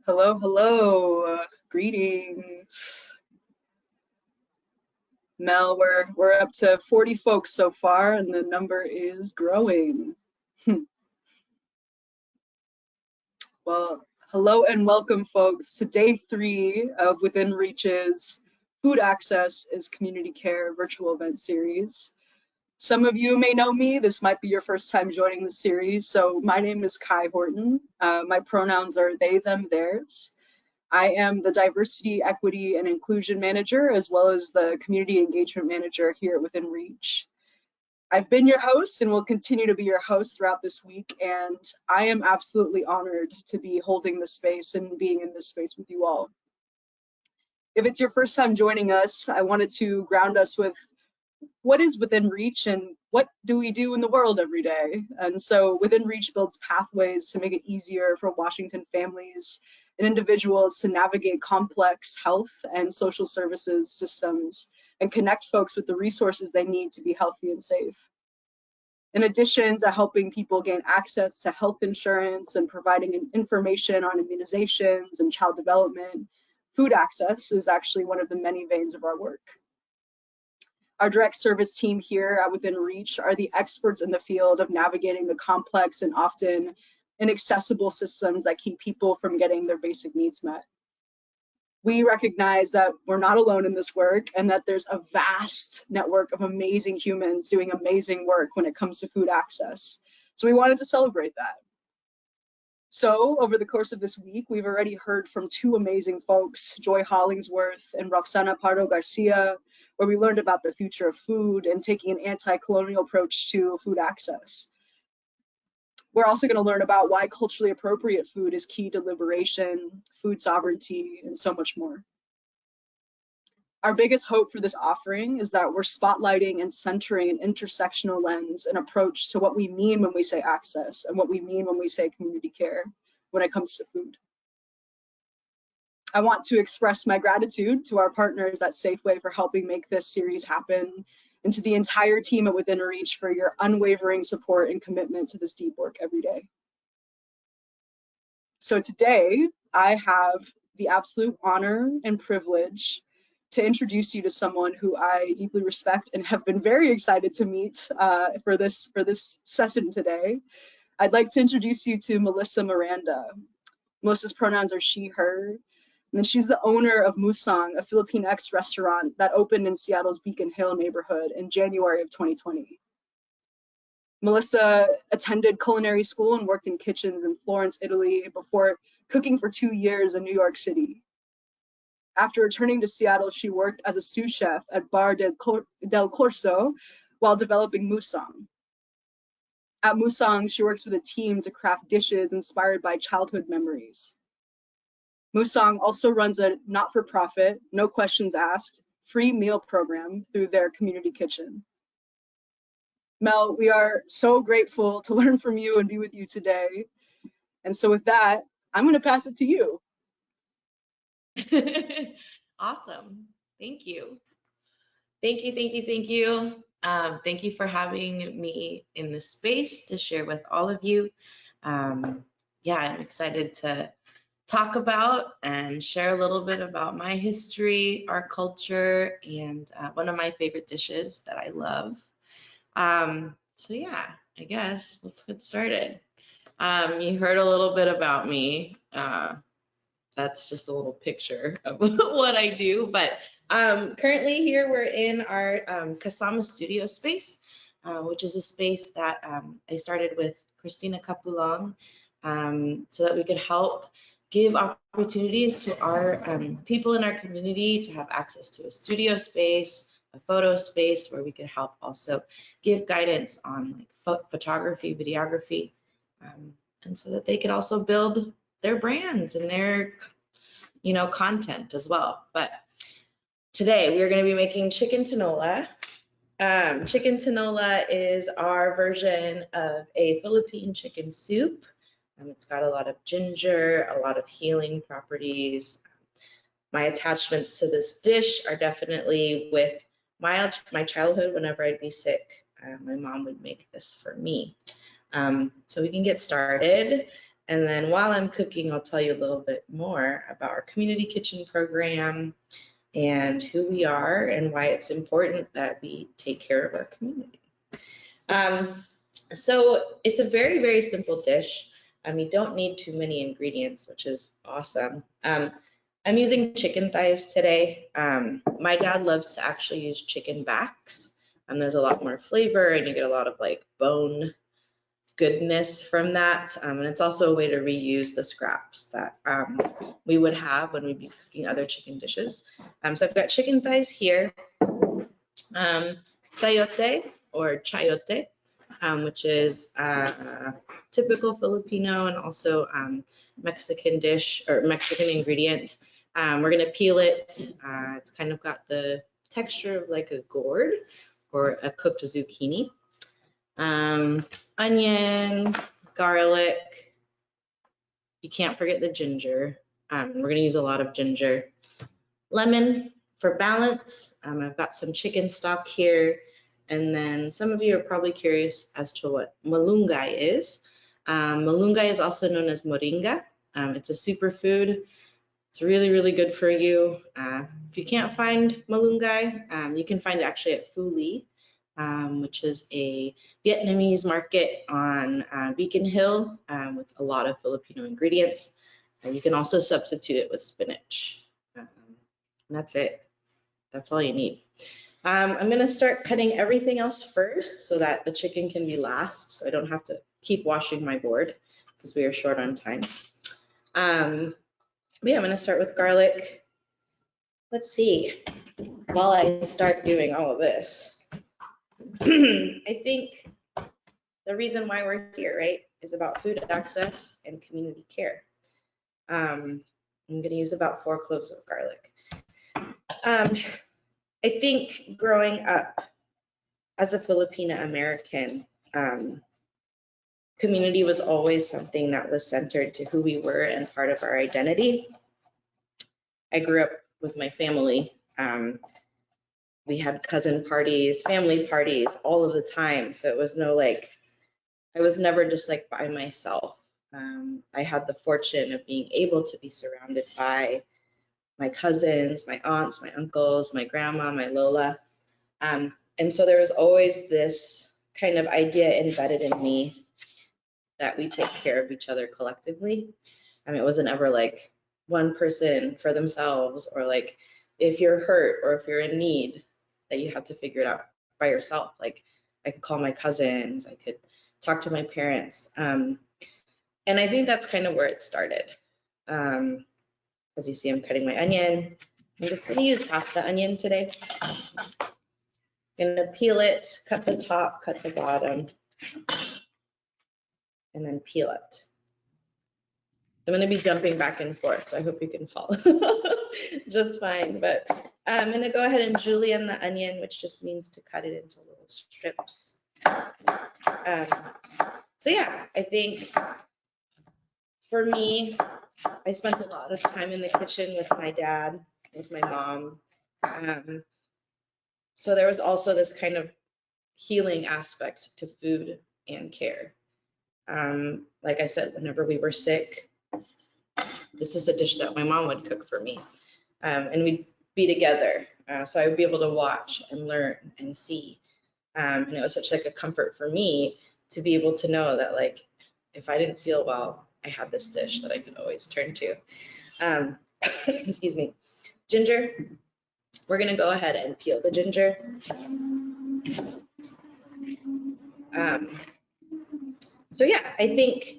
Hello, hello. Greetings. Mel, we're up to 40 folks so far and the number is growing. Well, hello and welcome folks to day 3 of Within Reach's Food Access is Community Care virtual event series. Some of you may know me. This might be your first time joining the series. So my name is Kai Horton. My pronouns are they, them, theirs. I am the Diversity, Equity, and Inclusion Manager, as well as the Community Engagement Manager here at Within Reach. I've been your host and will continue to be your host throughout this week, and I am absolutely honored to be holding this space and being in this space with you all. If it's your first time joining us, I wanted to ground us with what is Within Reach and what do we do in the world every day? And so Within Reach builds pathways to make it easier for Washington families and individuals to navigate complex health and social services systems and connect folks with the resources they need to be healthy and safe. In addition to helping people gain access to health insurance and providing information on immunizations and child development, food access is actually one of the many veins of our work. Our direct service team here at Within Reach are the experts in the field of navigating the complex and often inaccessible systems that keep people from getting their basic needs met. We recognize that we're not alone in this work and that there's a vast network of amazing humans doing amazing work when it comes to food access. So we wanted to celebrate that. So over the course of this week, we've already heard from 2 amazing folks, Joy Hollingsworth and Roxana Pardo Garcia, where we learned about the future of food and taking an anti-colonial approach to food access. We're also going to learn about why culturally appropriate food is key to liberation, food sovereignty, and so much more. Our biggest hope for this offering is that we're spotlighting and centering an intersectional lens and approach to what we mean when we say access and what we mean when we say community care when it comes to food. I want to express my gratitude to our partners at Safeway for helping make this series happen, and to the entire team at Within Reach for your unwavering support and commitment to this deep work every day. So today, I have the absolute honor and privilege to introduce you to someone who I deeply respect and have been very excited to meet for this session today. I'd like to introduce you to Melissa Miranda. Melissa's pronouns are she, her, and then she's the owner of Musang, a Filipinx restaurant that opened in Seattle's Beacon Hill neighborhood in January of 2020. Melissa attended culinary school and worked in kitchens in Florence, Italy, before cooking for 2 years in New York City. After returning to Seattle, she worked as a sous chef at Bar del Corso while developing Musang. At Musang, she works with a team to craft dishes inspired by childhood memories. Musang also runs a not-for-profit, no questions asked, free meal program through their community kitchen. Mel, we are so grateful to learn from you and be with you today. And so with that, I'm going to pass it to you. Awesome. Thank you. Thank you, thank you, thank you. Thank you for having me in this space to share with all of you. Yeah, I'm excited to talk about and share a little bit about my history, our culture, and one of my favorite dishes that I love. So yeah, I guess let's get started. You heard a little bit about me. That's just a little picture of what I do. But currently here we're in our Kasama studio space, which is a space that I started with Christina Capulong so that we could help give opportunities to our people in our community to have access to a studio space, a photo space where we could help also give guidance on like photography, videography, and so that they could also build their brands and their, you know, content as well. But today we are going to be making chicken tinola. Chicken tinola is our version of a Philippine chicken soup. It's got a lot of ginger, a lot of healing properties. My attachments to this dish are definitely with my childhood. Whenever I'd be sick, my mom would make this for me. So we can get started. And then while I'm cooking, I'll tell you a little bit more about our community kitchen program and who we are and why it's important that we take care of our community. So it's a very, very simple dish. You don't need too many ingredients, which is awesome. I'm using chicken thighs today. My dad loves to actually use chicken backs. There's a lot more flavor and you get a lot of like bone goodness from that. And it's also a way to reuse the scraps that we would have when we'd be cooking other chicken dishes. So I've got chicken thighs here, sayote or chayote, which is typical Filipino and also Mexican dish or Mexican ingredient. We're gonna peel it. It's kind of got the texture of like a gourd or a cooked zucchini. Onion, garlic. You can't forget the ginger. We're gonna use a lot of ginger. Lemon for balance. I've got some chicken stock here. And then some of you are probably curious as to what malunggay is. Malunggay is also known as moringa. It's a superfood. It's really, really good for you. If you can't find malunggay, you can find it actually at Phu Ly, which is a Vietnamese market on Beacon Hill with a lot of Filipino ingredients. You can also substitute it with spinach. And that's it. That's all you need. I'm gonna start cutting everything else first so that the chicken can be last, so I don't have to keep washing my board because we are short on time. But yeah, I'm gonna start with garlic. Let's see, while I start doing all of this, I think the reason why we're here, right, is about food access and community care. I'm gonna use about 4 cloves of garlic. I think growing up as a Filipina American, community was always something that was centered to who we were and part of our identity. I grew up with my family. We had cousin parties, family parties all of the time. So it was no like, I was never just like by myself. I had the fortune of being able to be surrounded by my cousins, my aunts, my uncles, my grandma, my Lola. And so there was always this kind of idea embedded in me that we take care of each other collectively. It wasn't ever like one person for themselves or like if you're hurt or if you're in need that you have to figure it out by yourself. Like I could call my cousins, I could talk to my parents. And I think that's kind of where it started. As you see, I'm cutting my onion. I'm just gonna use half the onion today. I'm gonna peel it, cut the top, cut the bottom, and then peel it. I'm gonna be jumping back and forth, so I hope you can follow just fine. But I'm gonna go ahead and julienne the onion, which just means to cut it into little strips. So yeah, I think for me, I spent a lot of time in the kitchen with my dad, with my mom. So there was also this kind of healing aspect to food and care. Like I said, whenever we were sick, this is a dish that my mom would cook for me. And we'd be together. So I would be able to watch and learn and see. And it was such like a comfort for me to be able to know that like, if I didn't feel well, I had this dish that I could always turn to. Excuse me. Ginger, we're gonna go ahead and peel the ginger. So yeah, I think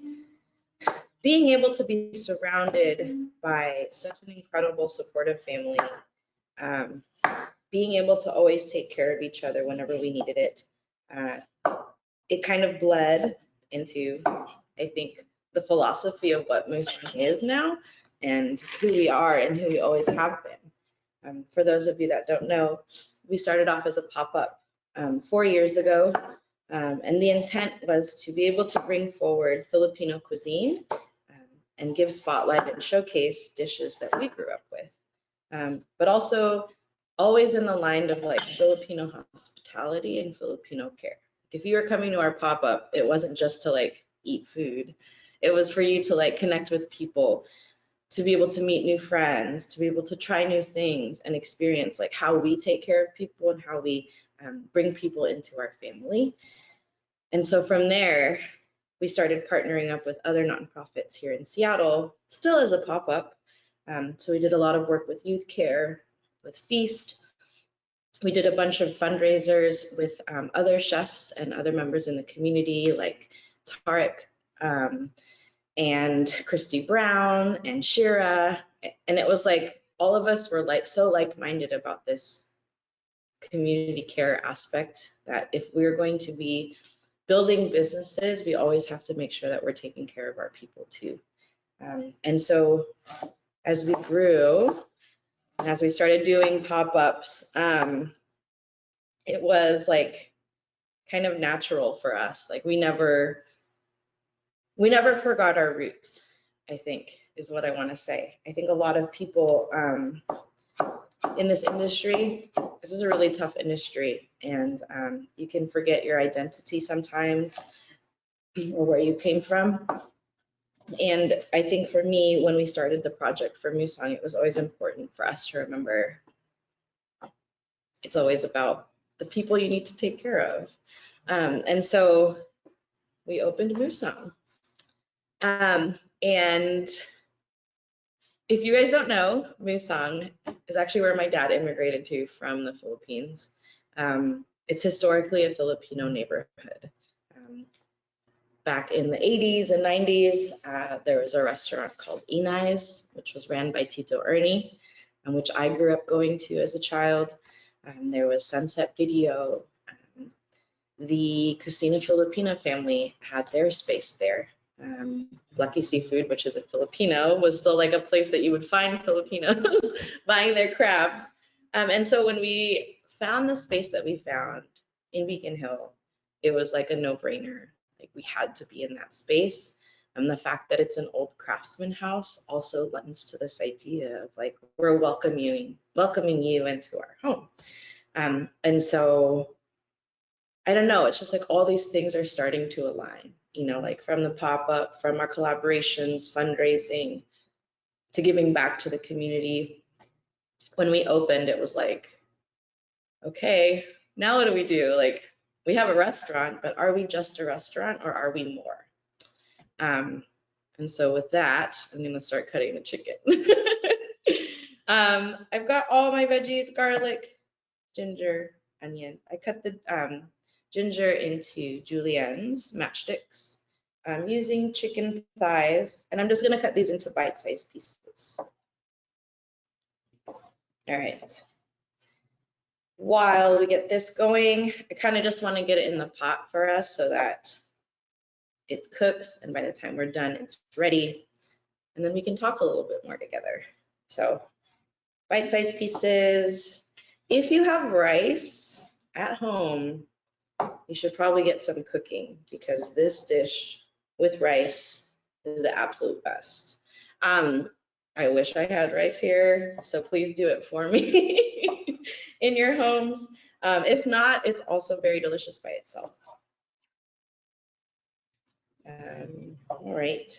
being able to be surrounded by such an incredible supportive family, being able to always take care of each other whenever we needed it, it kind of bled into, I think, the philosophy of what Musang is now and who we are and who we always have been. For those of you that don't know, we started off as a pop-up 4 years ago, and the intent was to be able to bring forward Filipino cuisine and give spotlight and showcase dishes that we grew up with, but also always in the line of like Filipino hospitality and Filipino care. If you were coming to our pop-up, it wasn't just to like eat food. It was for you to like connect with people, to be able to meet new friends, to be able to try new things and experience like how we take care of people and how we bring people into our family. And so from there, we started partnering up with other nonprofits here in Seattle, still as a pop-up. So we did a lot of work with Youth Care, with Feast. We did a bunch of fundraisers with other chefs and other members in the community, like Tarek and Christy Brown and Shira. And it was like all of us were like so like-minded about this community care aspect, that if we're going to be building businesses, we always have to make sure that we're taking care of our people too. And so as we grew and as we started doing pop-ups, it was like kind of natural for us. Like we never forgot our roots, I think is what I want to say. I think a lot of people in this industry, this is a really tough industry, and you can forget your identity sometimes or where you came from. And I think for me, when we started the project for Musang, it was always important for us to remember it's always about the people you need to take care of. And so we opened Musang. And if you guys don't know, Musang is actually where my dad immigrated to from the Philippines. It's historically a Filipino neighborhood. Back in the 80s and 90s, there was a restaurant called Inay's, which was ran by Tito Ernie, which I grew up going to as a child. There was Sunset Video. The Cocina Filipina family had their space there. Lucky Seafood, which is a Filipino, was still like a place that you would find Filipinos buying their crabs. And so when we found the space that we found in Beacon Hill, it was like a no-brainer. Like we had to be in that space. And the fact that it's an old craftsman house also lends to this idea of like, we're welcoming you into our home. And so, I don't know, it's just like all these things are starting to align, you know, like from the pop-up, from our collaborations, fundraising, to giving back to the community. When we opened, it was like, okay, now what do we do? Like, we have a restaurant, but are we just a restaurant or are we more? And so with that, I'm gonna start cutting the chicken. I've got all my veggies, garlic, ginger, onion. I cut the ginger into juliennes, matchsticks. I'm using chicken thighs, and I'm just gonna cut these into bite-sized pieces. All right. While we get this going, I kind of just want to get it in the pot for us so that it cooks, and by the time we're done, it's ready. And then we can talk a little bit more together. So bite-sized pieces. If you have rice at home, you should probably get some cooking, because this dish with rice is the absolute best. I wish I had rice here, so please do it for me in your homes. If not, it's also very delicious by itself. All right.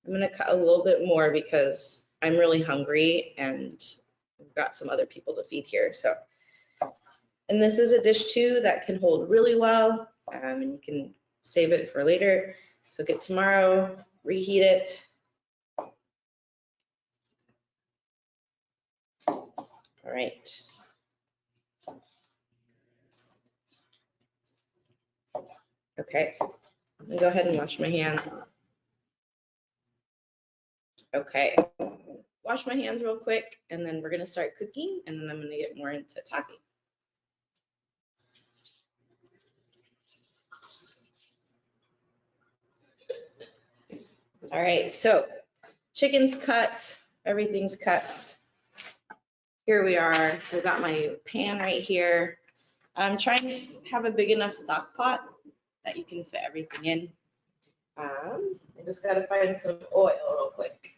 I'm gonna cut a little bit more because I'm really hungry and we've got some other people to feed here. So, and this is a dish too that can hold really well, and you can save it for later, cook it tomorrow, reheat it. All right. Okay, let me go ahead and wash my hands. Okay, wash my hands real quick, and then we're gonna start cooking, and then I'm gonna get more into talking. All right, so chicken's cut, everything's cut. Here we are. I've got my pan right here. I'm trying to have a big enough stock pot that you can fit everything in. I just gotta find some oil real quick.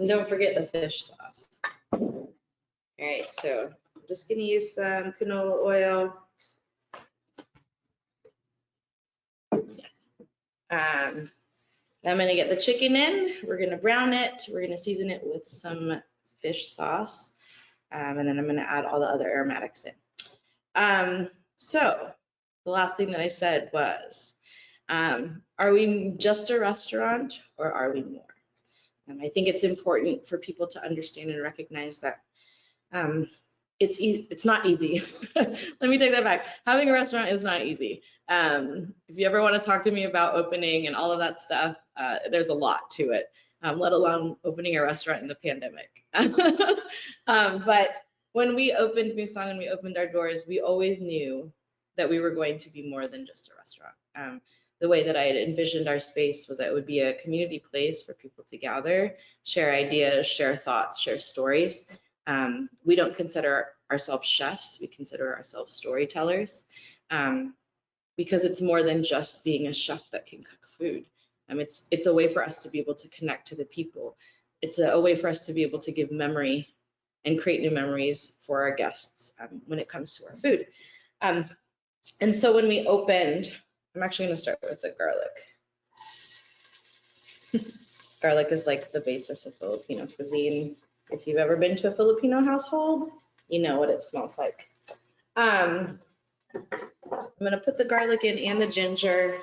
And don't forget the fish sauce. All right, so I'm just gonna use some canola oil. I'm gonna get the chicken in. We're gonna brown it. We're gonna season it with some fish sauce. And then I'm gonna add all the other aromatics in. So the last thing that I said was, are we just a restaurant or are we more? I think it's important for people to understand and recognize that it's not easy. Let me take that back. Having a restaurant is not easy. If you ever want to talk to me about opening and all of that stuff, there's a lot to it, let alone opening a restaurant in the pandemic. But when we opened Musang and we opened our doors, we always knew that we were going to be more than just a restaurant. The way that I had envisioned our space was that it would be a community place for people to gather, share ideas, share thoughts, share stories. We don't consider ourselves chefs, we consider ourselves storytellers, because it's more than just being a chef that can cook food. It's a way for us to be able to connect to the people. It's a way for us to be able to give memory and create new memories for our guests when it comes to our food. And so when we opened, I'm actually going to start with the garlic. Garlic is like the basis of Filipino cuisine. If you've ever been to a Filipino household, you know what it smells like. I'm going to put the garlic in and the ginger.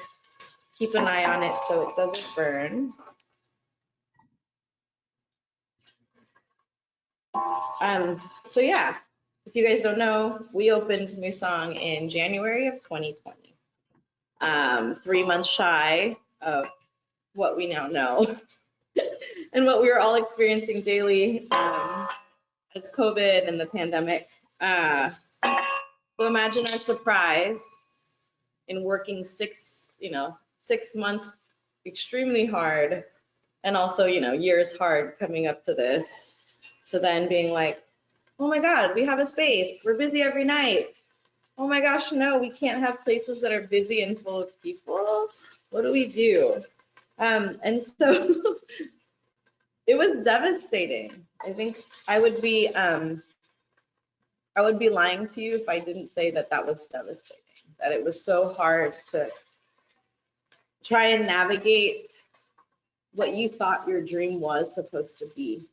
Keep an eye on it so it doesn't burn. So yeah, if you guys don't know, we opened Musang in January of 2020. 3 months shy of what we now know and what we were all experiencing daily as COVID and the pandemic. So imagine our surprise in working 6 months extremely hard, and also, years hard coming up to this. So then being like, oh my God, we have a space. We're busy every night. Oh my gosh, no, we can't have places that are busy and full of people. What do we do? And so it was devastating. I think I would be lying to you if I didn't say that that was devastating, that it was so hard to try and navigate what you thought your dream was supposed to be.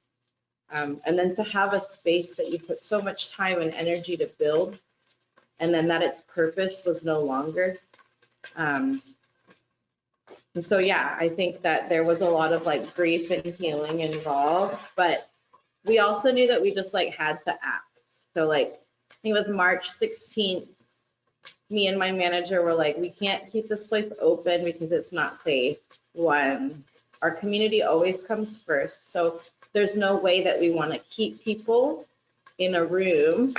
And then to have a space that you put so much time and energy to build, and then that its purpose was no longer. And so, yeah, I think that there was a lot of like grief and healing involved, but we also knew that we just like had to act. So like, I think it was March 16th, me and my manager were like, we can't keep this place open because it's not safe. One, our community always comes first. So there's no way that we want to keep people in a room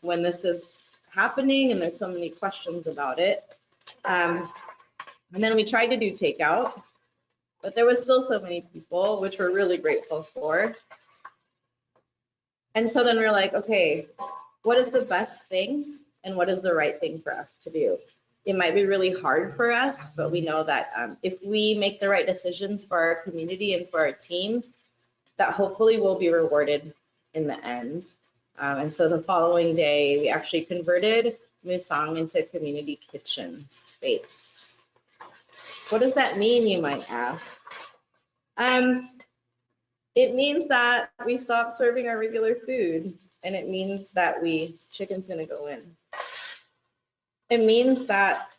when this is happening and there's so many questions about it. And then we tried to do takeout, but there was still so many people, which we're really grateful for. And so then we're like, okay, what is the best thing and what is the right thing for us to do? It might be really hard for us, but we know that if we make the right decisions for our community and for our team, that hopefully will be rewarded in the end. And so the following day, we actually converted Musang into a community kitchen space. What does that mean, you might ask? It means that we stopped serving our regular food, and it means that chicken's gonna go in. It means that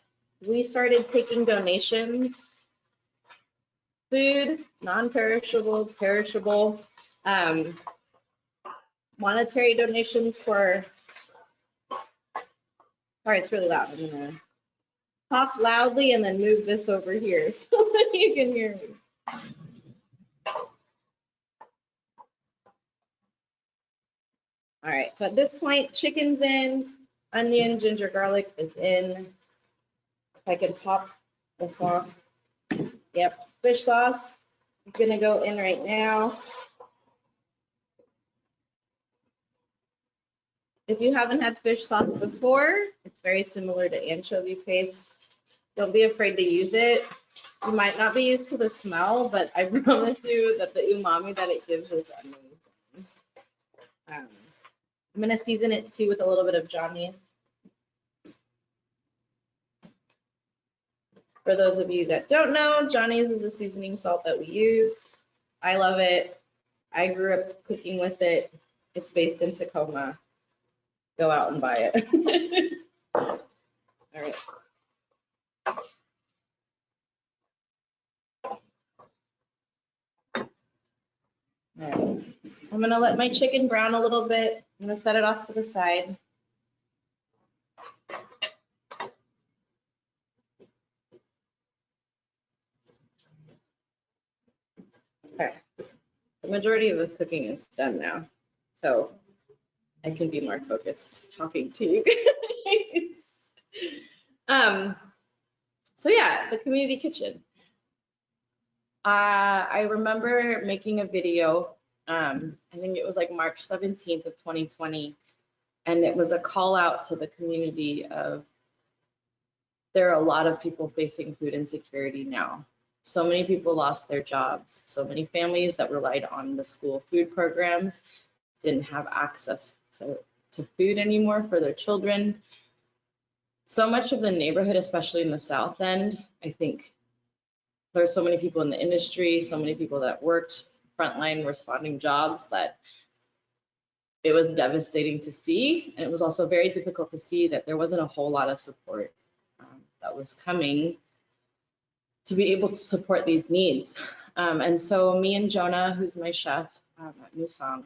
we started taking donations, food, non-perishable, perishable, monetary donations for, sorry, it's really loud. I'm gonna talk loudly and then move this over here so that you can hear me. All right, so at this point, chicken's in, onion, ginger, garlic is in. If I can pop this off. Yep, fish sauce is gonna go in right now. If you haven't had fish sauce before, it's very similar to anchovy paste. Don't be afraid to use it. You might not be used to the smell, but I promise you that the umami that it gives is amazing. I'm gonna season it too with a little bit of Johnny's. For those of you that don't know, Johnny's is a seasoning salt that we use. I love it. I grew up cooking with it. It's based in Tacoma. Go out and buy it. All right. All right. I'm gonna let my chicken brown a little bit. I'm gonna set it off to the side. Okay. The majority of the cooking is done now, so I can be more focused talking to you guys. So yeah, the community kitchen. I remember making a video, I think it was like March 17th of 2020, and it was a call out to the community of there are a lot of people facing food insecurity now. So many people lost their jobs. So many families that relied on the school food programs didn't have access to food anymore for their children. So much of the neighborhood, especially in the South End, I think there's so many people in the industry, so many people that worked frontline responding jobs that it was devastating to see. And it was also very difficult to see that there wasn't a whole lot of support that was coming to be able to support these needs. And so me and Jonah, who's my chef at Musang,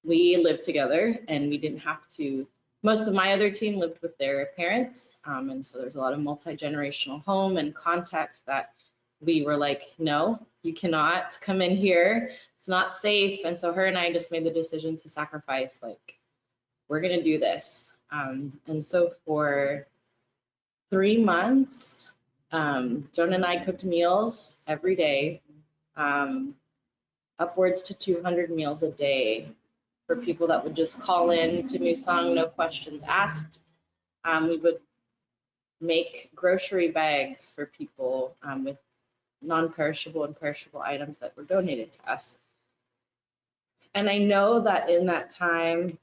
we lived together and we didn't have to, most of my other team lived with their parents. And so there's a lot of multi-generational home and contact that we were like, no, you cannot come in here. It's not safe. And so her and I just made the decision to sacrifice, like, we're gonna do this. And so for 3 months, Jonah and I cooked meals every day, upwards to 200 meals a day for people that would just call in to Musang, no questions asked. We would make grocery bags for people with non-perishable and perishable items that were donated to us. And I know that in that time,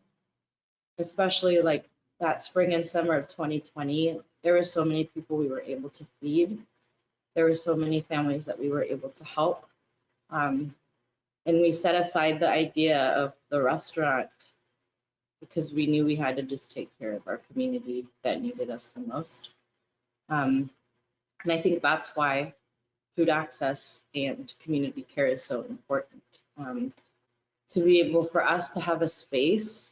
especially like that spring and summer of 2020, there were so many people we were able to feed. There were so many families that we were able to help. And we set aside the idea of the restaurant because we knew we had to just take care of our community that needed us the most. And I think that's why food access and community care is so important. To be able for us to have a space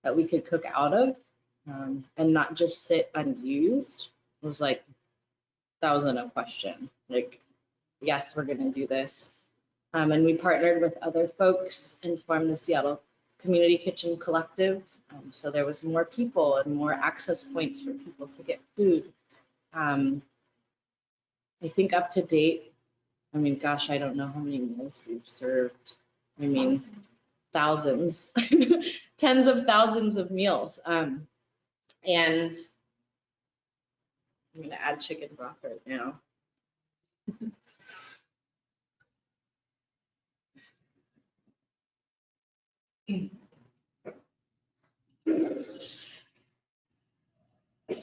that we could cook out of and not just sit unused was like, that wasn't a question. Like, yes, we're gonna do this. And we partnered with other folks and formed the Seattle Community Kitchen Collective. So there was more people and more access points for people to get food. I think up to date, I mean, gosh, I don't know how many meals we've served. I mean, thousands, tens of thousands of meals. And I'm gonna add chicken broth right now.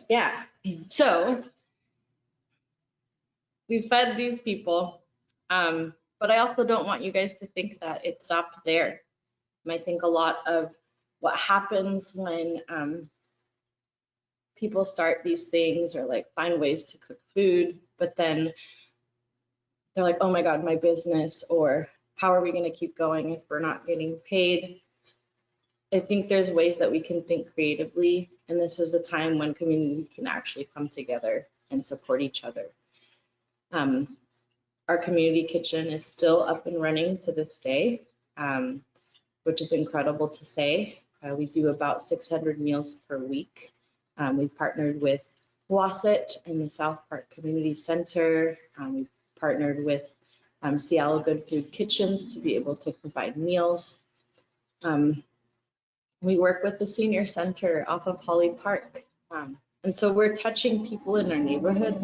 Yeah, so we fed these people, but I also don't want you guys to think that it stopped there. I think a lot of what happens when people start these things or like find ways to cook food, but then they're like, oh my God, my business, or how are we gonna keep going if we're not getting paid? I think there's ways that we can think creatively, and this is the time when community can actually come together and support each other. Our community kitchen is still up and running to this day, which is incredible to say. We do about 600 meals per week. We've partnered with Wasit and the South Park Community Center. We've partnered with Seattle Good Food Kitchens to be able to provide meals. We work with the Senior Center off of Holly Park And so we're touching people in our neighborhood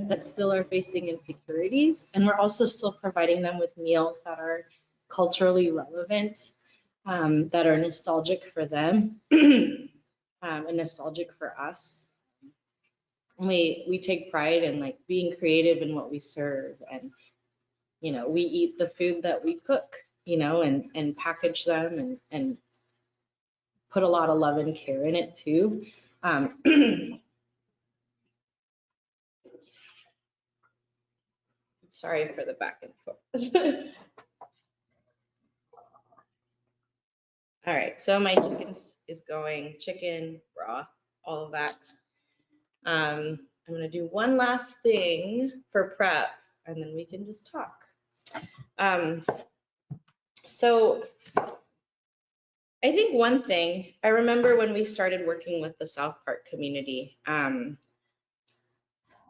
that still are facing insecurities. And we're also still providing them with meals that are culturally relevant, that are nostalgic for them, and nostalgic for us. We take pride in like being creative in what we serve, and we eat the food that we cook, and package them and put a lot of love and care in it too. Sorry for the back and forth. All right, so my chicken is going, chicken, broth, all of that. I'm gonna do one last thing for prep, and then we can just talk. So I think one thing, I remember when we started working with the South Park community, a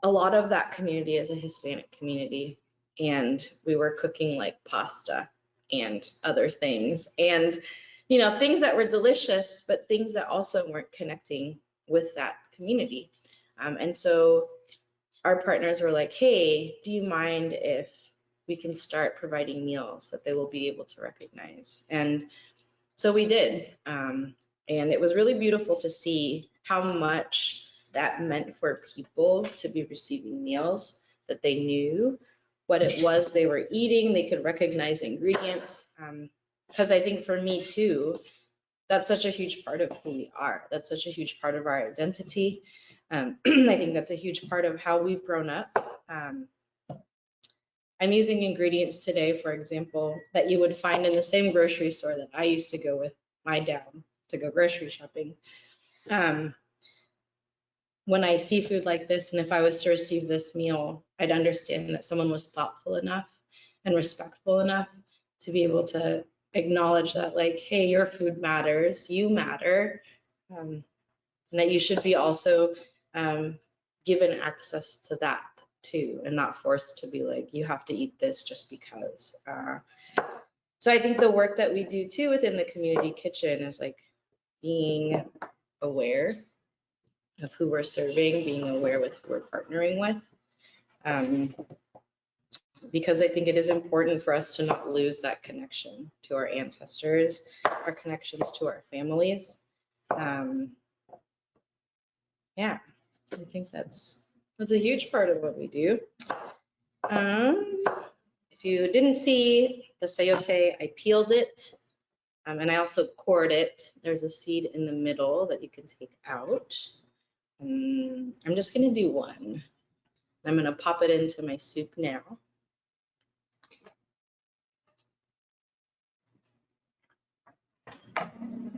lot of that community is a Hispanic community, and we were cooking like pasta and other things, and things that were delicious, but things that also weren't connecting with that community. And so our partners were like, hey, do you mind if we can start providing meals that they will be able to recognize? And so we did. And it was really beautiful to see how much that meant for people to be receiving meals that they knew what it was they were eating. They could recognize ingredients. Because I think for me too, that's such a huge part of who we are. That's such a huge part of our identity. I think that's a huge part of how we've grown up. I'm using ingredients today, for example, that you would find in the same grocery store that I used to go with my dad to go grocery shopping. When I see food like this, and if I was to receive this meal, I'd understand that someone was thoughtful enough and respectful enough to be able to acknowledge that, like, hey, your food matters, you matter, and that you should be also given access to that too, and not forced to be like, you have to eat this just because. So I think the work that we do too within the community kitchen is like being aware of who we're serving, being aware with who we're partnering with. Because I think it is important for us to not lose that connection to our ancestors, our connections to our families. Yeah, I think that's a huge part of what we do. If you didn't see the sayote, I peeled it, and I also cored it. There's a seed in the middle that you can take out. I'm just gonna do one. I'm gonna pop it into my soup now.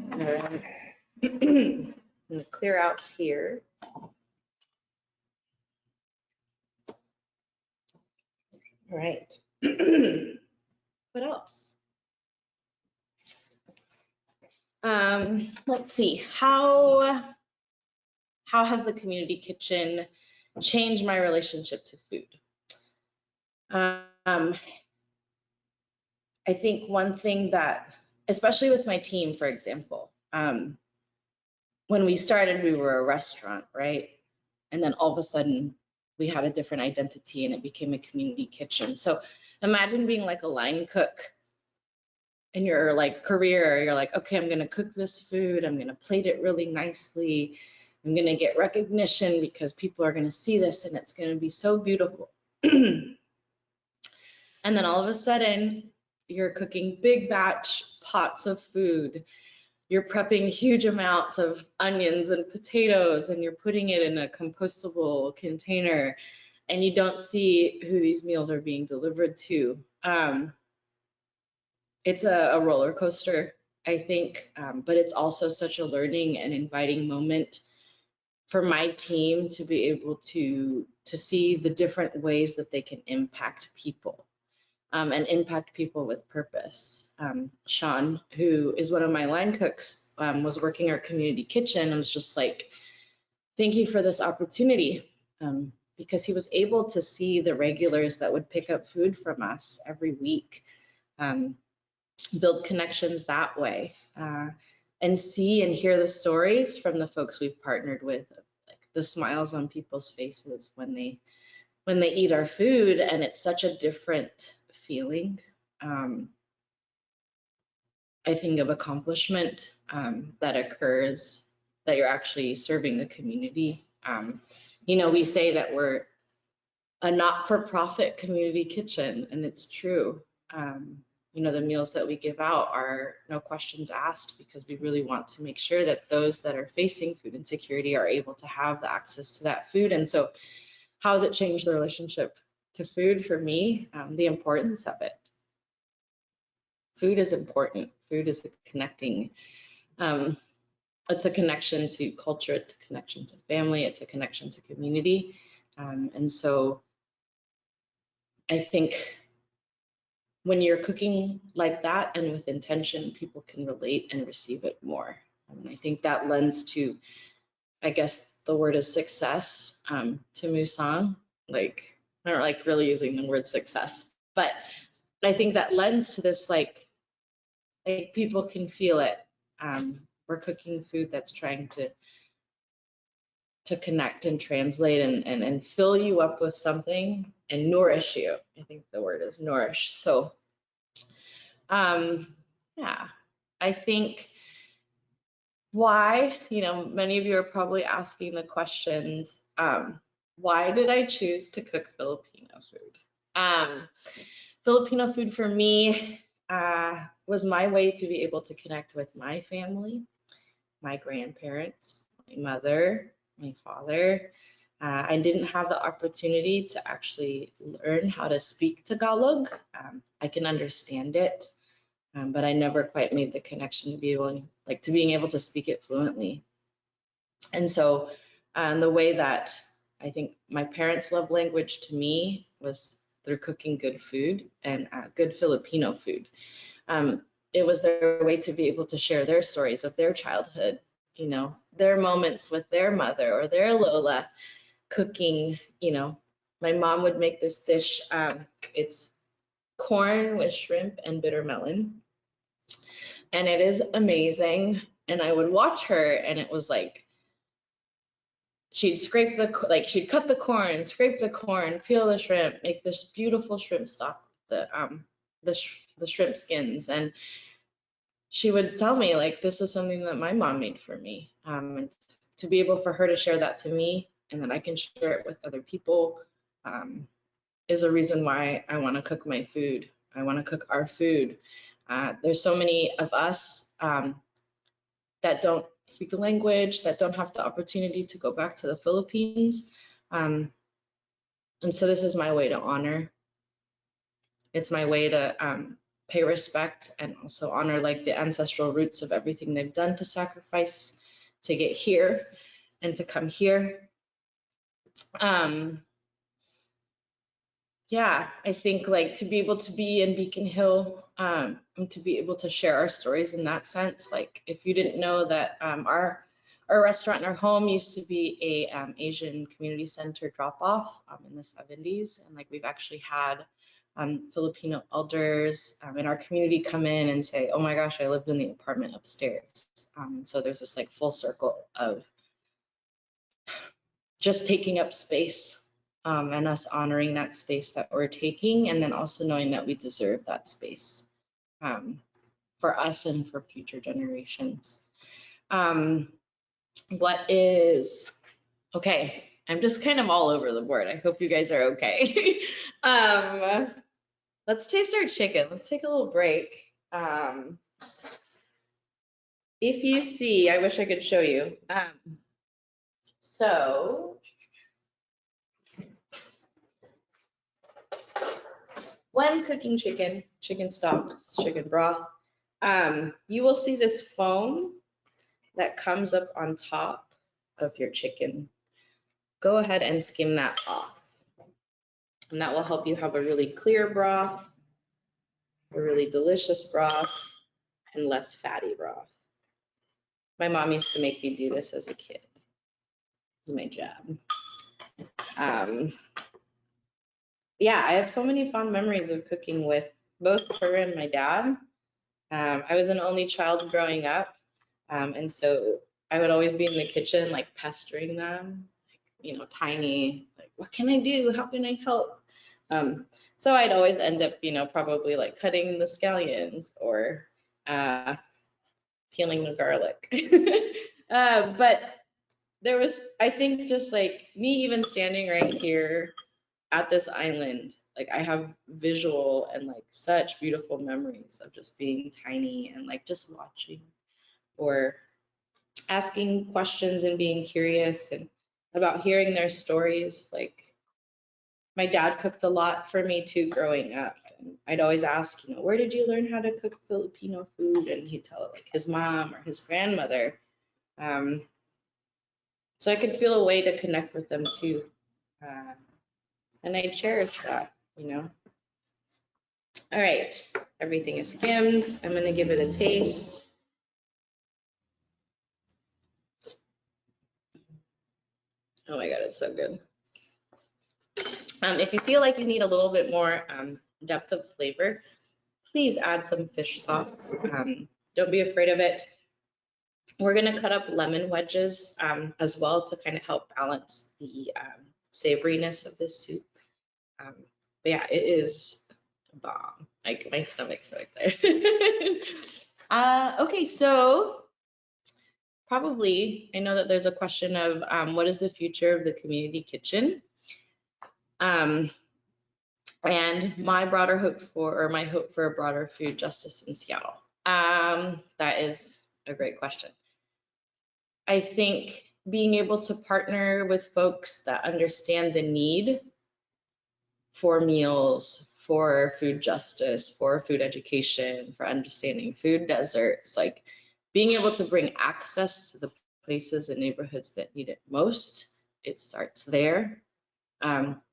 I'm gonna clear out here. All right. What else? Let's see. How has the community kitchen changed my relationship to food? I think one thing that, especially with my team, for example, when we started, we were a restaurant, right? And then all of a sudden we had a different identity and it became a community kitchen. So imagine being like a line cook in your like career. You're like, okay, I'm gonna cook this food. I'm gonna plate it really nicely. I'm gonna get recognition because people are gonna see this and it's gonna be so beautiful. And then all of a sudden you're cooking big batch pots of food. You're prepping huge amounts of onions and potatoes, and you're putting it in a compostable container, and you don't see who these meals are being delivered to. It's a roller coaster, I think, but it's also such a learning and inviting moment for my team to be able to see the different ways that they can impact people. And impact people with purpose. Sean, who is one of my line cooks, was working our community kitchen and was just like, thank you for this opportunity, because he was able to see the regulars that would pick up food from us every week, build connections that way, and see and hear the stories from the folks we've partnered with, like the smiles on people's faces when they eat our food, and it's such a different feeling. I think of accomplishment that occurs, that you're actually serving the community. You know, we say that we're a not-for-profit community kitchen, and it's true. You know, the meals that we give out are no questions asked, because we really want to make sure that those that are facing food insecurity are able to have the access to that food. And so how has it changed the relationship to food for me? The importance of it. Food is important. Food is connecting. It's a connection to culture, it's a connection to family, it's a connection to community. And so I think when you're cooking like that and with intention, people can relate and receive it more. And I think that lends to, I guess the word is success, to Musang. Like, I don't like really using the word success, but I think that lends to this, like people can feel it. We're cooking food that's trying to connect and translate and fill you up with something and nourish you. I think the word is nourish. So yeah, I think why, you know, many of you are probably asking the questions, why did I choose to cook Filipino food? Filipino food for me was my way to be able to connect with my family, my grandparents, my mother, my father. I didn't have the opportunity to actually learn how to speak Tagalog. I can understand it, but I never quite made the connection to be able, like, to being able to speak it fluently. And so the way that I think my parents' love language to me was through cooking good food and good Filipino food. It was their way to be able to share their stories of their childhood, you know, their moments with their mother or their Lola cooking. You know, my mom would make this dish. It's corn with shrimp and bitter melon. And it is amazing. And I would watch her, and it was like, she'd scrape she'd cut the corn, scrape the corn, peel the shrimp, make this beautiful shrimp stock, the shrimp skins. And she would tell me, like, this is something that my mom made for me. And to be able for her to share that to me, and then I can share it with other people, is a reason why I want to cook my food. I want to cook our food. There's so many of us that don't speak the language, that don't have the opportunity to go back to the Philippines. And so this is my way to honor. It's my way to pay respect and also honor, like, the ancestral roots of everything they've done to sacrifice to get here and to come here. Yeah, I think, like, to be able to be in Beacon Hill and to be able to share our stories in that sense. Like, if you didn't know that our restaurant and our home used to be a Asian community center drop-off in the 70s, and like we've actually had Filipino elders in our community come in and say, oh my gosh, I lived in the apartment upstairs. So there's this like full circle of just taking up space and us honoring that space that we're taking, and then also knowing that we deserve that space for us and for future generations. Okay, I'm just kind of all over the board. I hope you guys are okay. Let's taste our chicken. Let's take a little break. If you see, I wish I could show you. So when cooking chicken stock, chicken broth, you will see this foam that comes up on top of your chicken. Go ahead and skim that off. And that will help you have a really clear broth, a really delicious broth, and less fatty broth. My mom used to make me do this as a kid. This is my job. Yeah, I have so many fond memories of cooking with both her and my dad. I was an only child growing up, and so I would always be in the kitchen, like, pestering them. you know, tiny, like, what can I do? How can I help? So I'd always end up, you know, probably like cutting the scallions or peeling the garlic. But there was, I think, just like me even standing right here at this island, like I have visual and like such beautiful memories of just being tiny and like just watching or asking questions and being curious and about hearing their stories. Like my dad cooked a lot for me too growing up. And I'd always ask, you know, where did you learn how to cook Filipino food? And he'd tell it like his mom or his grandmother. So I could feel a way to connect with them too. And I cherish that, you know. All right, everything is skimmed. I'm gonna give it a taste. Oh my God, it's so good. If you feel like you need a little bit more depth of flavor, please add some fish sauce. Don't be afraid of it. We're gonna cut up lemon wedges as well to kind of help balance the savoriness of this soup. But yeah, it is a bomb. Like my stomach's so excited. Okay, so probably, I know that there's a question of what is the future of the community kitchen? And my broader hope for, or my hope for a broader food justice in Seattle. That is a great question. I think being able to partner with folks that understand the need for meals, for food justice, for food education, for understanding food deserts, like being able to bring access to the places and neighborhoods that need it most, it starts there.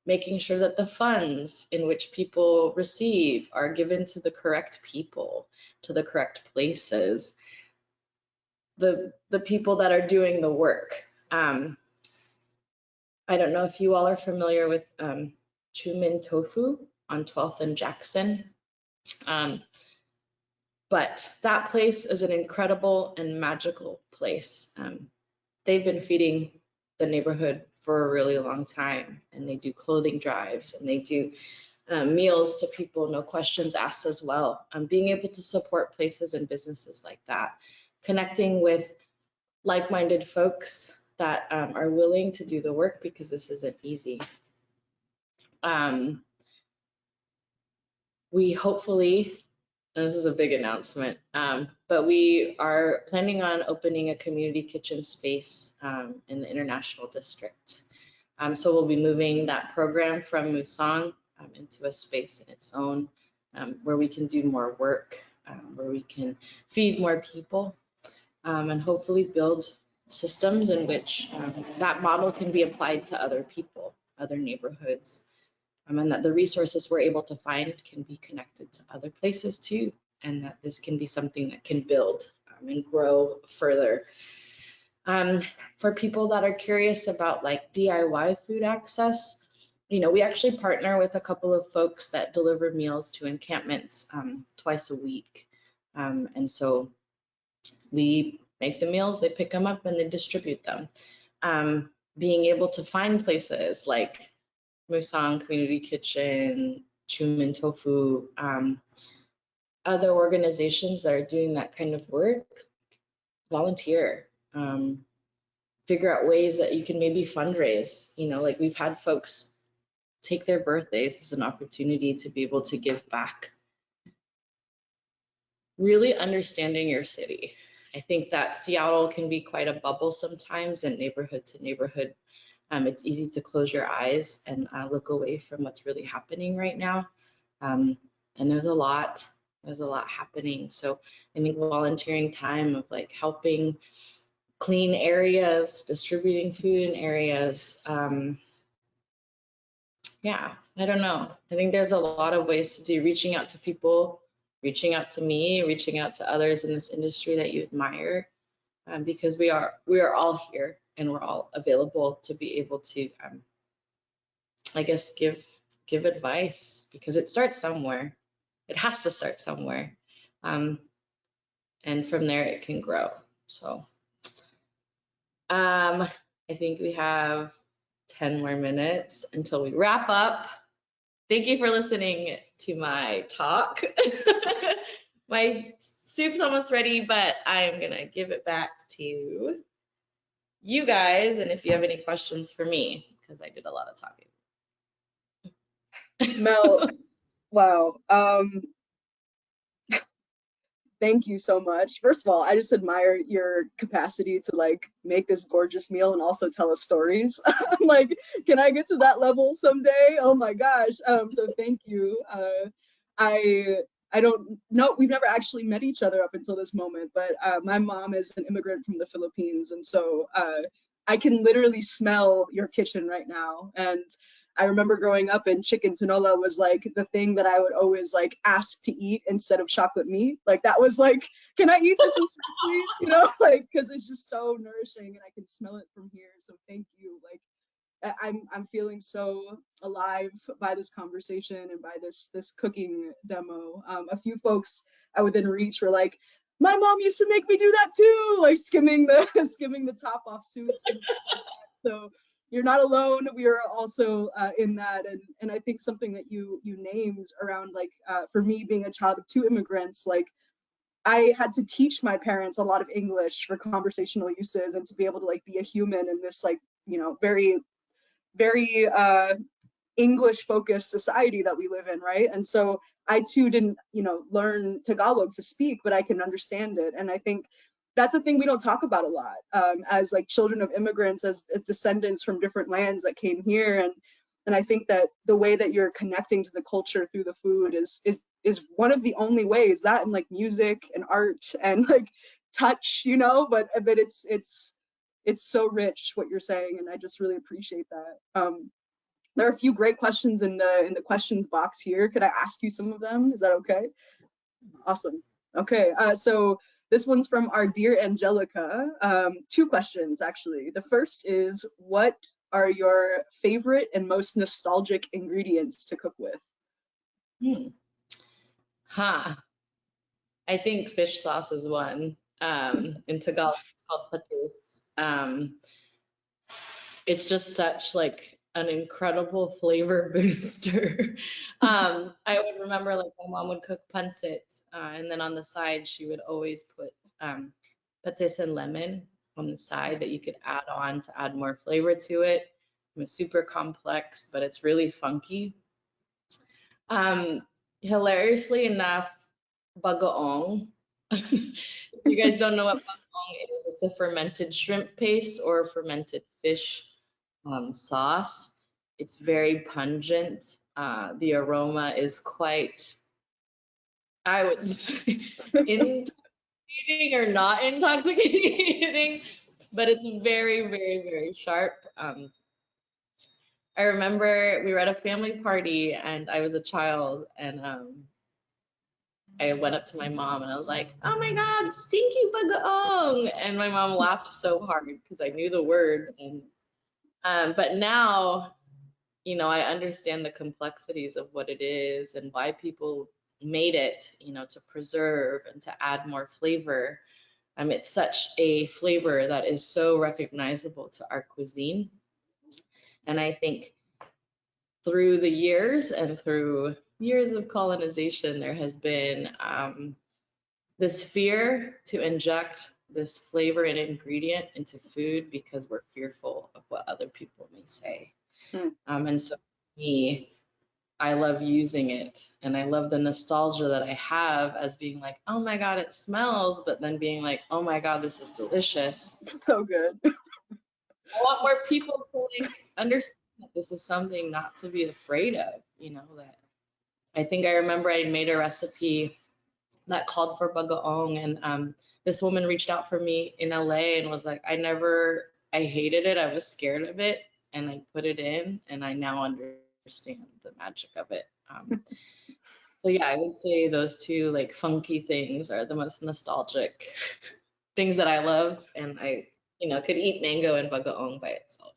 Making sure that the funds in which people receive are given to the correct people, to the correct places, the people that are doing the work. I don't know if you all are familiar with Chumin Tofu on 12th and Jackson. But that place is an incredible and magical place. They've been feeding the neighborhood for a really long time, and they do clothing drives and they do meals to people, no questions asked as well. Being able to support places and businesses like that, connecting with like-minded folks that are willing to do the work, because this isn't easy. We hopefully, and this is a big announcement, but we are planning on opening a community kitchen space in the International District. So we'll be moving that program from Musang into a space in its own, where we can do more work, where we can feed more people, and hopefully build systems in which that model can be applied to other people, other neighborhoods, and that the resources we're able to find can be connected to other places too, and that this can be something that can build and grow further. For people that are curious about like DIY food access, you know, we actually partner with a couple of folks that deliver meals to encampments twice a week. And so we make the meals, they pick them up and they distribute them. Being able to find places like Musang Community Kitchen, Chumin Tofu, other organizations that are doing that kind of work, volunteer. Figure out ways that you can maybe fundraise. You know, like we've had folks take their birthdays as an opportunity to be able to give back. Really understanding your city. I think that Seattle can be quite a bubble sometimes, and neighborhood to neighborhood. It's easy to close your eyes and look away from what's really happening right now. And there's a lot happening. So I think volunteering time of like helping clean areas, distributing food in areas. Yeah, I don't know. I think there's a lot of ways to do, reaching out to people, reaching out to me, reaching out to others in this industry that you admire, because we are all here and we're all available to be able to, I guess, give advice, because it starts somewhere. It has to start somewhere. And from there it can grow. So I think we have 10 more minutes until we wrap up. Thank you for listening to my talk. My soup's almost ready, but I am gonna give it back to you guys, and if you have any questions for me, because I did a lot of talking. Mel, wow. Thank you so much. First of all, I just admire your capacity to like make this gorgeous meal and also tell us stories. I'm like, can I get to that level someday? Oh my gosh. So thank you. I don't know, we've never actually met each other up until this moment, but my mom is an immigrant from the Philippines, and so I can literally smell your kitchen right now. And I remember growing up and chicken tinola was like the thing that I would always like ask to eat instead of chocolate meat. Like that was like, can I eat this instead, please? You know, like because it's just so nourishing and I can smell it from here. So thank you. Like I'm feeling so alive by this conversation and by this cooking demo. A few folks I within reach were like, my mom used to make me do that too, like skimming the top off soups. And so you're not alone. We are also in that, and I think something that you named around like for me being a child of two immigrants, like I had to teach my parents a lot of English for conversational uses and to be able to like be a human in this like very English focused society that we live in, right? And so I too didn't learn Tagalog to speak, but I can understand it. And I think that's a thing we don't talk about a lot as like children of immigrants, as descendants from different lands that came here. And I think that the way that you're connecting to the culture through the food is one of the only ways, that and like music and art and like touch, but it's so rich what you're saying, and I just really appreciate that. There are a few great questions in the questions box here. Could I ask you some of them? Is that okay? Awesome. Okay, so this one's from our dear Angelica. Two questions, actually. The first is, what are your favorite and most nostalgic ingredients to cook with? I think fish sauce is one. In Tagalog, it's called patis. It's just such like an incredible flavor booster. I would remember like my mom would cook pancit, and then on the side she would always put patis and lemon on the side that you could add on to add more flavor to it. It was super complex, but it's really funky. Hilariously enough, bagoong. If you guys don't know what bagoong is, it's a fermented shrimp paste or fermented fish sauce. It's very pungent. The aroma is quite, I would say, intoxicating or not intoxicating, but it's very, very, very sharp. I remember we were at a family party and I was a child, and I went up to my mom and I was like, oh my God, stinky bagoong. And my mom laughed so hard because I knew the word. And but now, I understand the complexities of what it is and why people made it, to preserve and to add more flavor. It's such a flavor that is so recognizable to our cuisine. And I think through the years and through years of colonization, there has been this fear to inject this flavor and ingredient into food because we're fearful of what other people may say. And so for me, I love using it, and I love the nostalgia that I have as being like, oh my God, it smells, but then being like, oh my God, this is delicious. So good. I want more people to like understand that this is something not to be afraid of, that I think I remember I made a recipe that called for bagoong, and this woman reached out for me in LA and was like, I hated it, I was scared of it, and I put it in, and I now understand the magic of it. So yeah, I would say those two like funky things are the most nostalgic things that I love, and I could eat mango and bagoong by itself.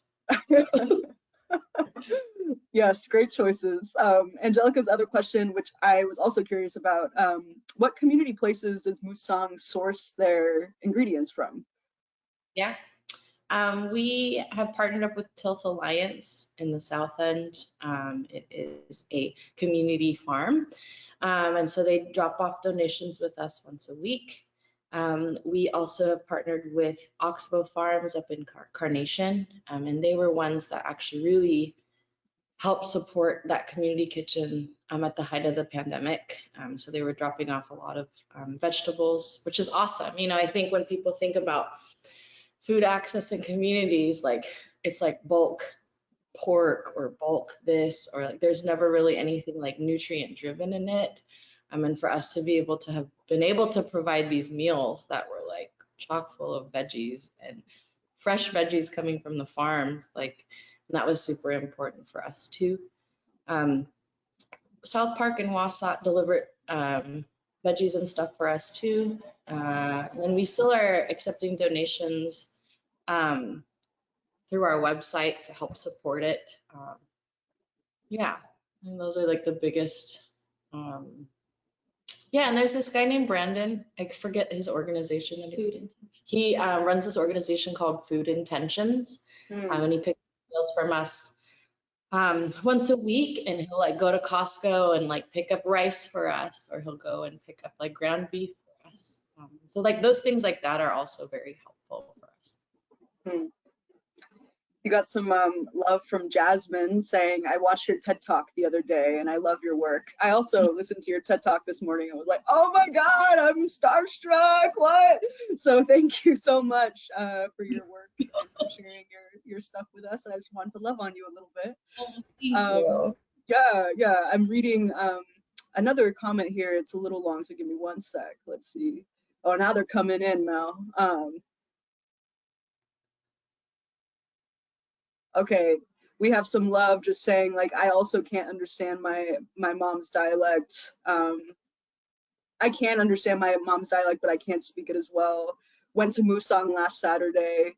Yes, great choices. Angelica's other question, which I was also curious about, what community places does Musang source their ingredients from? Yeah, We have partnered up with Tilth Alliance in the South End. It is a community farm. And so they drop off donations with us once a week. We also have partnered with Oxbow Farms up in Carnation, and they were ones that actually really helped support that community kitchen at the height of the pandemic. So they were dropping off a lot of vegetables, which is awesome. You know, I think when people think about food access in communities, like it's like bulk pork or bulk this, or like there's never really anything like nutrient driven in it. And for us to be able to have been able to provide these meals that were like chock full of veggies and fresh veggies coming from the farms, like that was super important for us too. South Park and Wasatch delivered veggies and stuff for us too. And we still are accepting donations through our website to help support it. Yeah, and those are like the biggest. Yeah, and there's this guy named Brandon. I forget his organization. He runs this organization called Food Intentions, and he picks meals from us once a week, and he'll like go to Costco and like pick up rice for us, or he'll go and pick up like ground beef for us. So like those things like that are also very helpful for us. You got some love from Jasmine saying, I watched your TED Talk the other day and I love your work. I also listened to your TED Talk this morning and was like, oh my God, I'm starstruck, what? So thank you so much for your work and for sharing your stuff with us. I just wanted to love on you a little bit. Thank you. Yeah, I'm reading another comment here. It's a little long, so give me one sec. Let's see. Oh, now they're coming in, Mel. Okay, we have some love just saying like, I also can't understand my mom's dialect. I can understand my mom's dialect, but I can't speak it as well. Went to Musang last Saturday,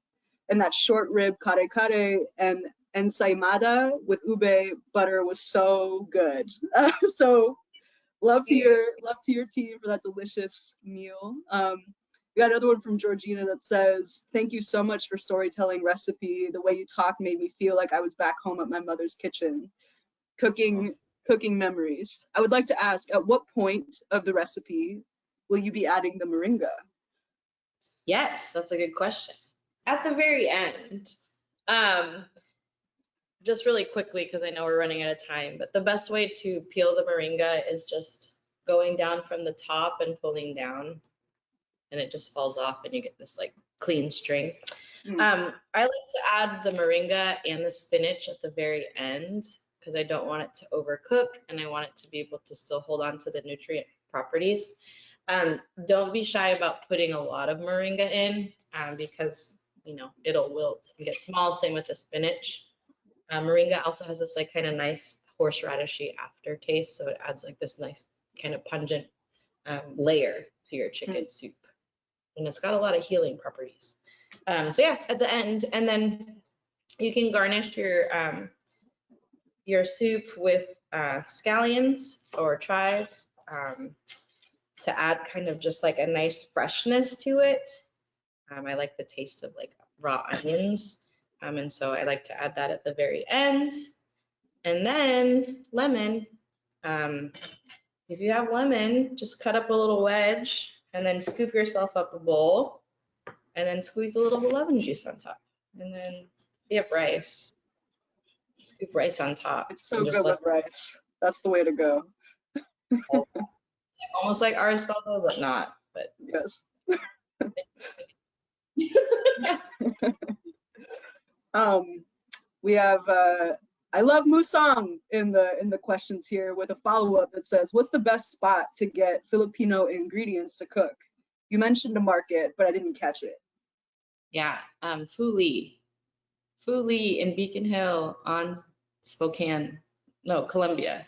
and that short rib kare kare and ensaimada with ube butter was so good. So love to your team for that delicious meal. We got another one from Georgina that says, thank you so much for storytelling recipe. The way you talk made me feel like I was back home at my mother's kitchen, cooking memories. I would like to ask, at what point of the recipe will you be adding the moringa? Yes, that's a good question. At the very end, just really quickly, because I know we're running out of time, but the best way to peel the moringa is just going down from the top and pulling down, and it just falls off and you get this like clean string. I like to add the moringa and the spinach at the very end because I don't want it to overcook and I want it to be able to still hold on to the nutrient properties. Don't be shy about putting a lot of moringa in because you know it'll wilt and get small. Same with the spinach. Moringa also has this like kind of nice horseradishy aftertaste, so it adds like this nice kind of pungent layer to your chicken soup, and it's got a lot of healing properties. So yeah, at the end, and then you can garnish your soup with scallions or chives to add kind of just like a nice freshness to it. I like the taste of like raw onions, and so I like to add that at the very end. And then lemon. If you have lemon, just cut up a little wedge and then scoop yourself up a bowl and then squeeze a little lemon juice on top. And then if you have rice, scoop rice on top. It's so good with rice. That's the way to go. Almost like Aristotle, but not. But yes. We have I love Musang in the questions here with a follow-up that says, what's the best spot to get Filipino ingredients to cook? You mentioned a market, but I didn't catch it. Yeah, Fuli in Beacon Hill on Columbia.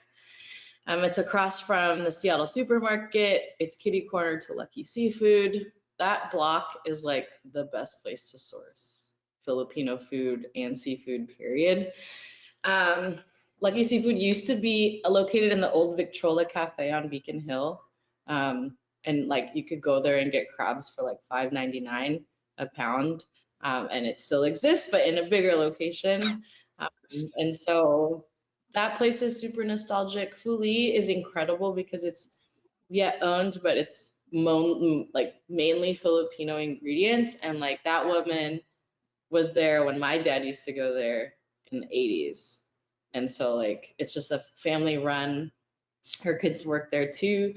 It's across from the Seattle supermarket. It's kitty corner to Lucky Seafood. That block is like the best place to source Filipino food and seafood, period. Lucky Seafood used to be located in the old Victrola Cafe on Beacon Hill. And like you could go there and get crabs for like $5.99 a pound. and it still exists, but in a bigger location. And so that place is super nostalgic. Fuli is incredible because it's yet owned, but it's like mainly Filipino ingredients. And like that woman was there when my dad used to go there in the 80s. And so like it's just a family run. Her kids work there too.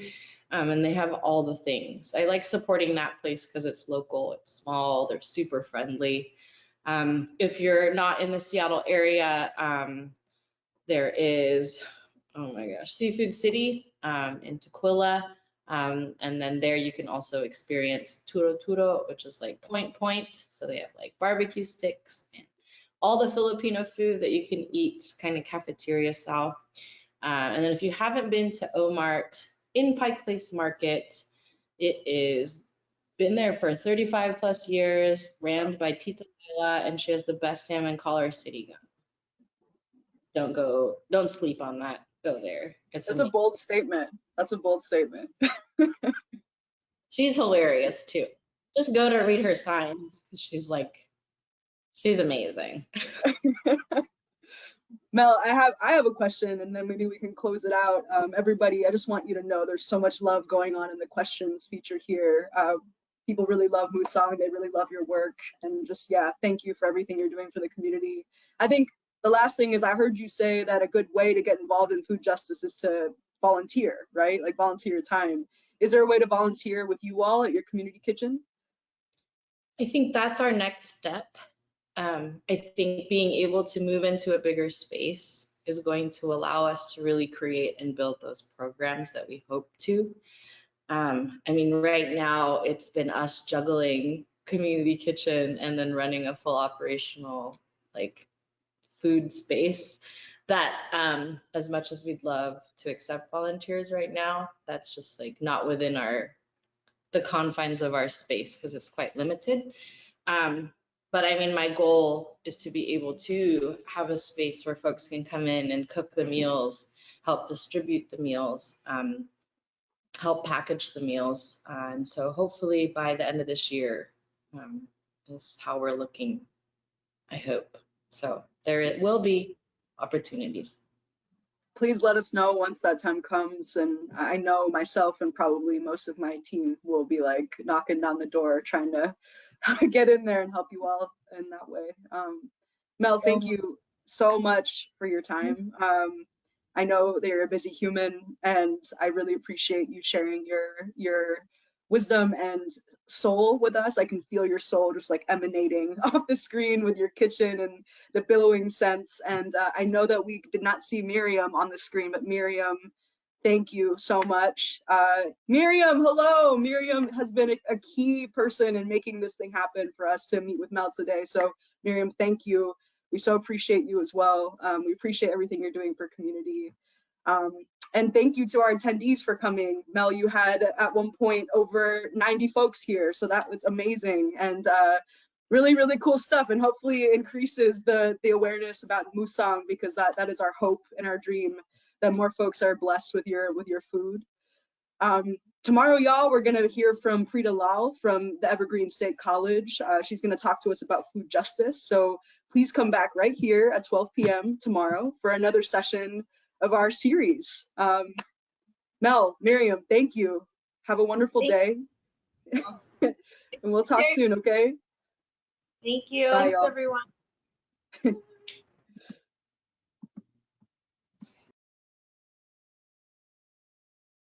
And they have all the things. I like supporting that place because it's local, it's small, they're super friendly. If you're not in the Seattle area, there is, oh my gosh, Seafood City in Tequila. And then there you can also experience Turo Turo, which is like point. So they have like barbecue sticks and all the Filipino food that you can eat, kind of cafeteria style. And then if you haven't been to Omart in Pike Place Market, it is been there for 35 plus years, ran by Tita Laila, and she has the best salmon collar city gun. Don't sleep on that. Go there. It's That's a amazing. bold statement. That's a bold statement. She's hilarious too. Just go to read her signs. She's amazing. Mel, I have a question, and then maybe we can close it out. Everybody, I just want you to know there's so much love going on in the questions feature here. People really love Musang. They really love your work, and just thank you for everything you're doing for the community. I think the last thing is I heard you say that a good way to get involved in food justice is to volunteer, right? Like volunteer your time. Is there a way to volunteer with you all at your community kitchen? I think that's our next step. I think being able to move into a bigger space is going to allow us to really create and build those programs that we hope to. I mean, right now it's been us juggling community kitchen and then running a full operational like food space that as much as we'd love to accept volunteers right now, that's just like not within the confines of our space because it's quite limited. But I mean, my goal is to be able to have a space where folks can come in and cook the meals, help distribute the meals, help package the meals. And so hopefully by the end of this year is how we're looking, I hope. So there will be opportunities. Please let us know once that time comes, and I know myself and probably most of my team will be like knocking down the door trying to get in there and help you all in that way. Mel, thank you so much for your time. I know that you're a busy human, and I really appreciate you sharing your wisdom and soul with us. I can feel your soul just like emanating off the screen with your kitchen and the billowing scents. And I know that we did not see Miriam on the screen, but Miriam, thank you so much. Miriam, hello. Miriam has been a key person in making this thing happen for us to meet with Mel today. So Miriam, thank you. We so appreciate you as well. We appreciate everything you're doing for community. And thank you to our attendees for coming. Mel, you had at one point over 90 folks here, so that was amazing. And really, really cool stuff, and hopefully it increases the awareness about Musang, because that is our hope and our dream, that more folks are blessed with your food. Tomorrow, y'all, we're gonna hear from Prita Lal from the Evergreen State College. She's gonna talk to us about food justice. So please come back right here at 12 p.m. tomorrow for another session of our series. Mel, Miriam, thank you. Have a wonderful day. And we'll talk soon, okay? Thank you. Bye, Thanks, y'all. everyone.